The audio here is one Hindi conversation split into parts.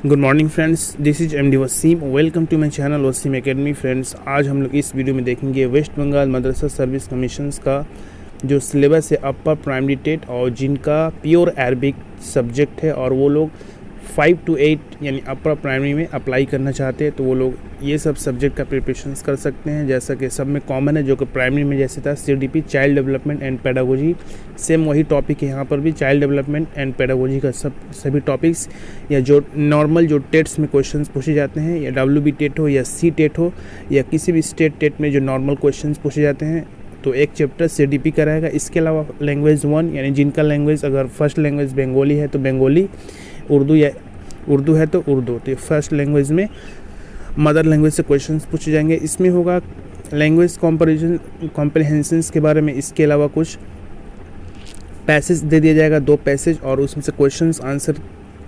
Good morning friends, this is MD Wasim. Welcome to my channel Wasim academy. Friends, आज हम लोग इस वीडियो में देखेंगे West Bengal Madrasa service commissions का जो सिलेबस है अपर प्राइमरी टेट और जिनका प्योर अरबिक सब्जेक्ट है और वो लोग 5 to 8 यानी अपर प्राइमरी में अप्लाई करना चाहते हैं तो वो लोग ये सब सब्जेक्ट का प्रिपरेशंस कर सकते हैं। जैसा कि सब में कॉमन है, जो कि प्राइमरी में जैसे था CDP child development and pedagogy, same वही टॉपिक है यहाँ पर भी, चाइल्ड डेवलपमेंट एंड पेडागोजी का सभी टॉपिक्स या जो नॉर्मल जो टेट्स में क्वेश्चंस पूछे जाते हैं, या WB टेट हो या C टेट हो या किसी भी स्टेट टेट में जो नॉर्मल क्वेश्चंस पूछे जाते हैं, तो एक चैप्टर CDP का रहेगा। इसके अलावा लैंग्वेज 1 यानी जिनका लैंग्वेज अगर फर्स्ट लैंग्वेज बंगाली है तो बंगाली, उर्दू है तो उर्दू, तो फर्स्ट लैंग्वेज में मदर लैंग्वेज से क्वेश्चंस पूछे जाएंगे। इसमें होगा लैंग्वेज कॉम्प्रिहेंशंस के बारे में। इसके अलावा कुछ पैसेज दे दिया जाएगा, 2 पैसेज, और उसमें से क्वेश्चंस आंसर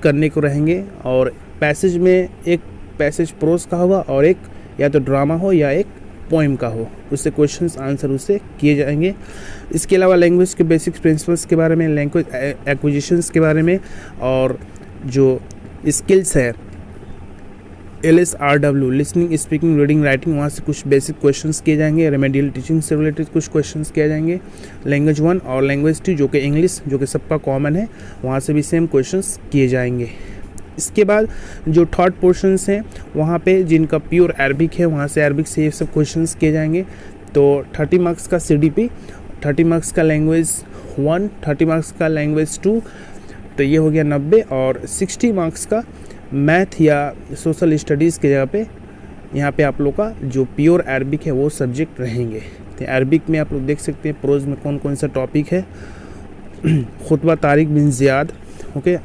करने को रहेंगे। और पैसेज में एक पैसेज प्रोज का होगा और एक या तो ड्रामा हो या एक पोएम का हो, उससे क्वेश्चंस आंसर उससे किए जाएंगे। इसके अलावा लैंग्वेज के बेसिक प्रिंसिपल्स के बारे में, लैंग्वेज एक्विजिशंस के बारे में, और जो स्किल्स है LSRW listening speaking reading writing, वहाँ से कुछ बेसिक क्वेश्चंस किए जाएंगे। रेमेडियल टीचिंग से रिलेटेड कुछ क्वेश्चंस किए जाएंगे। लैंग्वेज 1 और लैंग्वेज 2 जो कि इंग्लिश, जो कि सबका कॉमन है, वहाँ से भी सेम क्वेश्चंस किए जाएंगे। इसके बाद जो थर्ड पोर्शंस हैं वहाँ पे जिनका प्योर अरबिक है, वहाँ से अरबिक से ये सब क्वेश्चंस किए जाएंगे। तो 30 मार्क्स का CDP, 30 मार्क्स का लैंग्वेज 1, 30 मार्क्स का लैंग्वेज 2, तो ये हो गया 90, और 60 मार्क्स का मैथ या सोशल स्टडीज़ के जगह पे यहाँ पे आप लोग का जो प्योर अरबिक है वो सब्जेक्ट रहेंगे। तो अरबिक में आप लोग देख सकते हैं प्रोज में कौन कौन सा टॉपिक है। खुतबा तारिक बिन ज़ियाद, ओके,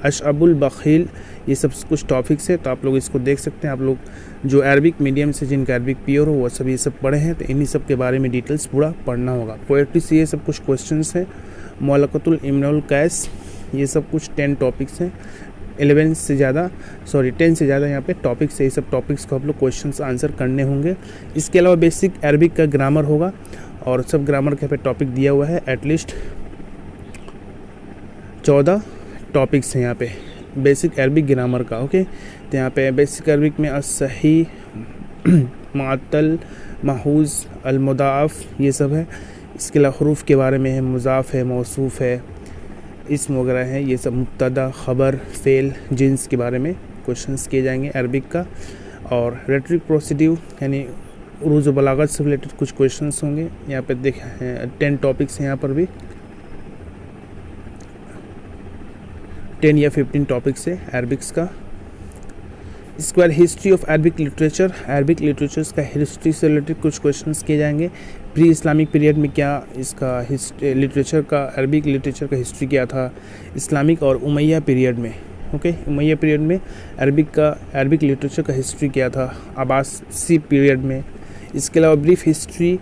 अशअबुल बखील, ये सब कुछ टॉपिक्स है, तो आप लोग इसको देख सकते हैं। आप लोग जो अरबिक मीडियम से जिनका अरबिक प्योर हो वो सब ये सब पढ़े हैं, तो इन्हीं सब के बारे में डिटेल्स पूरा पढ़ना होगा। पोएट्री से ये सब कुछ क्वेश्चंस हैं। मौलकतुल इम्नुल कैस, ये सब कुछ 10 टॉपिक्स हैं। 10 से ज़्यादा यहाँ पे टॉपिक्स है। ये सब टॉपिक्स को आप लोग क्वेश्चंस आंसर करने होंगे। इसके अलावा बेसिक अरबिक का ग्रामर होगा, और सब ग्रामर के पे टॉपिक दिया हुआ है। एटलीस्ट 14 टॉपिक्स हैं यहाँ पे बेसिक अरबिक ग्रामर का, ओके। तो यहाँ पे बेसिक अरबिक में असही, मातल, महूज, अलमुदाफ, ये सब है। इसके अलावा हरूफ के बारे में है, मुजाफ है, मौसूफ है, इस्म वगैरह है, ये सब मुब्तदा, खबर, फेल, जिन्स के बारे में क्वेश्चंस किए जाएंगे अरबिक का। और रेटरिक प्रोसीड्यूर यानी उरूज व बलागत से रिलेटेड कुछ क्वेश्चंस होंगे। यहाँ पे देख 10 टॉपिक्स हैं, यहाँ पर भी 10 या 15 टॉपिक्स है अरबिक्स का। इसके बाद history of Arabic literature, Arabic literatures का हिस्ट्री से रिलेटेड कुछ क्वेश्चंस किए जाएंगे। प्री इस्लामिक पीरियड में क्या इसका लिटरेचर का, अरबिक लिटरेचर का हिस्ट्री क्या था, इस्लामिक और उमैया पीरियड में, ओके, उमैया पीरियड में अरबिक लिटरेचर का हिस्ट्री क्या था, अब्बासी पीरियड में। इसके अलावा brief history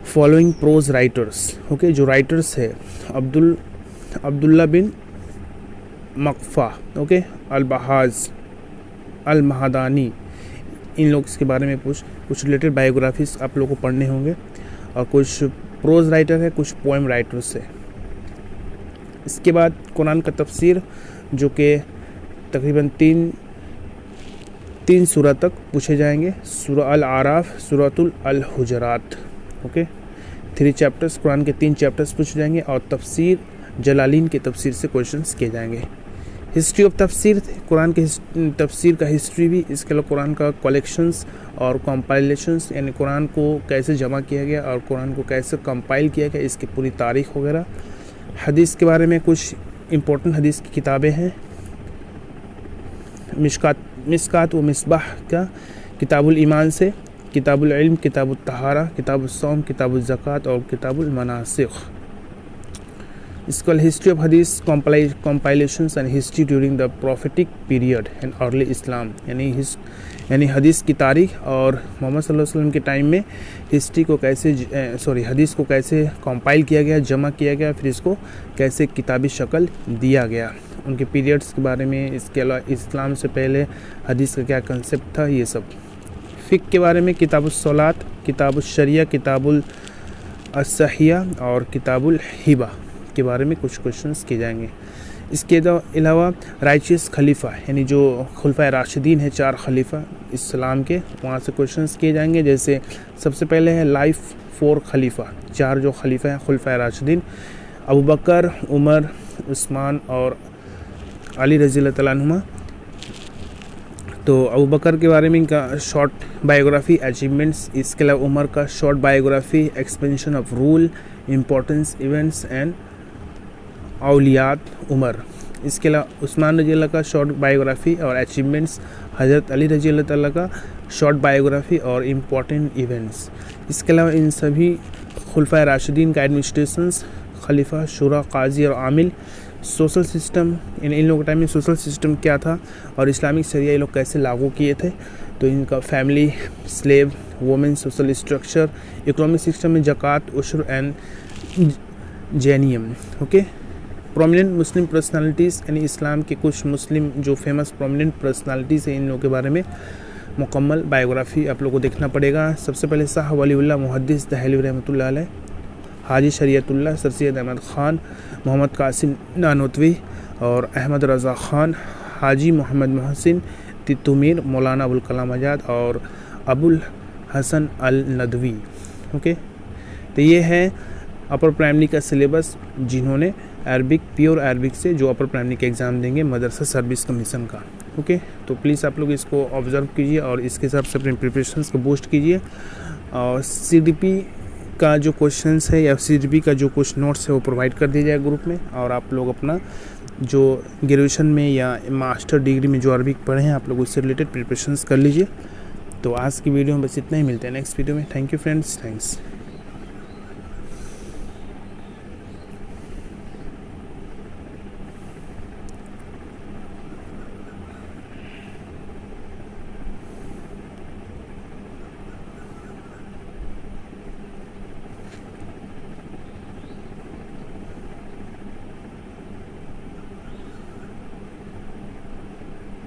following prose writers, okay, जो राइटर्स है अब्दुल्ला बिन मकफ़ा, ओके, अल-बहाज, अल-महदानी, इन लोग के बारे में कुछ रिलेटेड बायोग्राफीज आप लोगों को पढ़ने होंगे। और कुछ प्रोज राइटर है, कुछ पोएम राइटर्स है। इसके बाद कुरान का तफसीर, जो कि तकरीबन 3 सूरह तक पूछे जाएंगे। सूरह अल-आराफ, सूरतुल अल-हुजरात, ओके, 3 चैप्टर्स, कुरान के 3 चैप्टर्स पूछे जाएंगे। और तफसीर जलालीन के तफसीर से क्वेश्चंस किए जाएंगे। हिस्ट्री ऑफ तफसीर, कुरान के तफसीर का हिस्ट्री भी। इसके अलावा कुरान का कलेक्शंस और कंपाइलेशंस, यानी कुरान को कैसे जमा किया गया और कुरान को कैसे कंपाइल किया गया, इसकी पूरी तारीख वगैरह। हदीस के बारे में कुछ इम्पोर्टेंट हदीस की किताबें हैं। मिशकात व मिसबाह का, किताबुल ईमान से, किताबुल इल्म, किताबुल तहारा, किताबुल सौम, किताबुल ज़कात और किताबुल मनासिख। इसका हिस्ट्री ऑफ हदीस compilations and history during the prophetic period and early इस्लाम, यानी हदीस की तारीख और मोहम्मद सल्लल्लाहु अलैहि वसल्लम के टाइम में हिस्ट्री को कैसे हदीस को कैसे कंपाइल किया गया, जमा किया गया, फिर इसको कैसे किताबी शक्ल दिया गया, उनके पीरियड्स के बारे में। इसके अलावा इस्लाम से पहले हदीस का क्या कंसेप्ट था, ये सब। फ़िक़्ह के बारे में किताबुल सलात, किताबुल शरिया, किताबुल असहिया और किताबुल हिबा के बारे में कुछ क्वेश्चंस किए जाएंगे। इसके अलावा राइचियस खलीफा यानी जो खुलफा राशिदीन है 4 खलीफा इस्लाम के, वहाँ से क्वेश्चंस किए जाएंगे। जैसे सबसे पहले है लाइफ 4 खलीफा, 4 जो खलीफा हैं खुलफा राशिदीन, अबू बकर, उमर, उस्मान और अली रज़ी अल्लाह तआला अन्हुमा। तो अबू बकर के बारे में इनका शॉर्ट बायोग्राफी, अचीवमेंट्स। इसके अलावा उमर का short biography, expansion of rule, importance, events and औलियात उमर। इसके अलावा उस्मान रज़ी अल्लाह का शॉर्ट बायोग्राफी और अचीवमेंट्स, हज़रत अली रज़ी अल्लाह तआला का शॉर्ट बायोग्राफी और इम्पोर्टेंट इवेंट्स। इसके अलावा इन सभी खुलफा राशिदीन का एडमिनिस्ट्रेशंस, खलीफा, शुरा, काजी और आमिल, सोशल सिस्टम, इन लोगों के टाइम में सोशल सिस्टम क्या था और इस्लामिक शरिया ये लोग कैसे लागू किए थे। तो इनका family, slave, women, social structure, economic system में ज़कात, उश्र एंड जैनियम। ओके, प्रोमिनेंट मुस्लिम पर्सनालिटीज़ यानी इस्लाम के कुछ मुस्लिम जो फेमस प्रोमिनेंट पर्सनालिटीज़ हैं, इन लोगों के बारे में मुकम्मल बायोग्राफी आप लोगों को देखना पड़ेगा। सबसे पहले शाह वलीउल्लाह मुहद्दिस दहलवी रहमतुल्लाह अलैह, हाजी शरीयतुल्लाह सर सैयद अहमद ख़ान, मोहम्मद कासिम नानोतवी और अहमद रज़ा ख़ान, हाजी मोहम्मद मोहसिन तितुमीर, मौलाना अबुल कलाम आज़ाद और अबुल हसन अल नदवी। ओके, तो ये है अपर प्राइमरी का सिलेबस जिन्होंने अरबिक, प्योर अरबिक से जो अपर प्राइमरी का एग्ज़ाम देंगे मदरसा सर्विस कमीशन का। ओके, तो प्लीज़ आप लोग इसको ऑब्ज़र्व कीजिए और इसके हिसाब से अपने प्रिपरेशंस को बूस्ट कीजिए। और CDP का जो क्वेश्चंस है या CDP का जो कुछ नोट्स है वो प्रोवाइड कर दिया जाए ग्रुप में, और आप लोग अपना जो ग्रेजुएशन में या मास्टर डिग्री में जो अरबिक पढ़े हैं आप लोग उससे रिलेटेड प्रिपरेशंस कर लीजिए। तो आज की वीडियो में बस इतना ही, मिलते हैं नेक्स्ट वीडियो में। Thank you friends, thanks.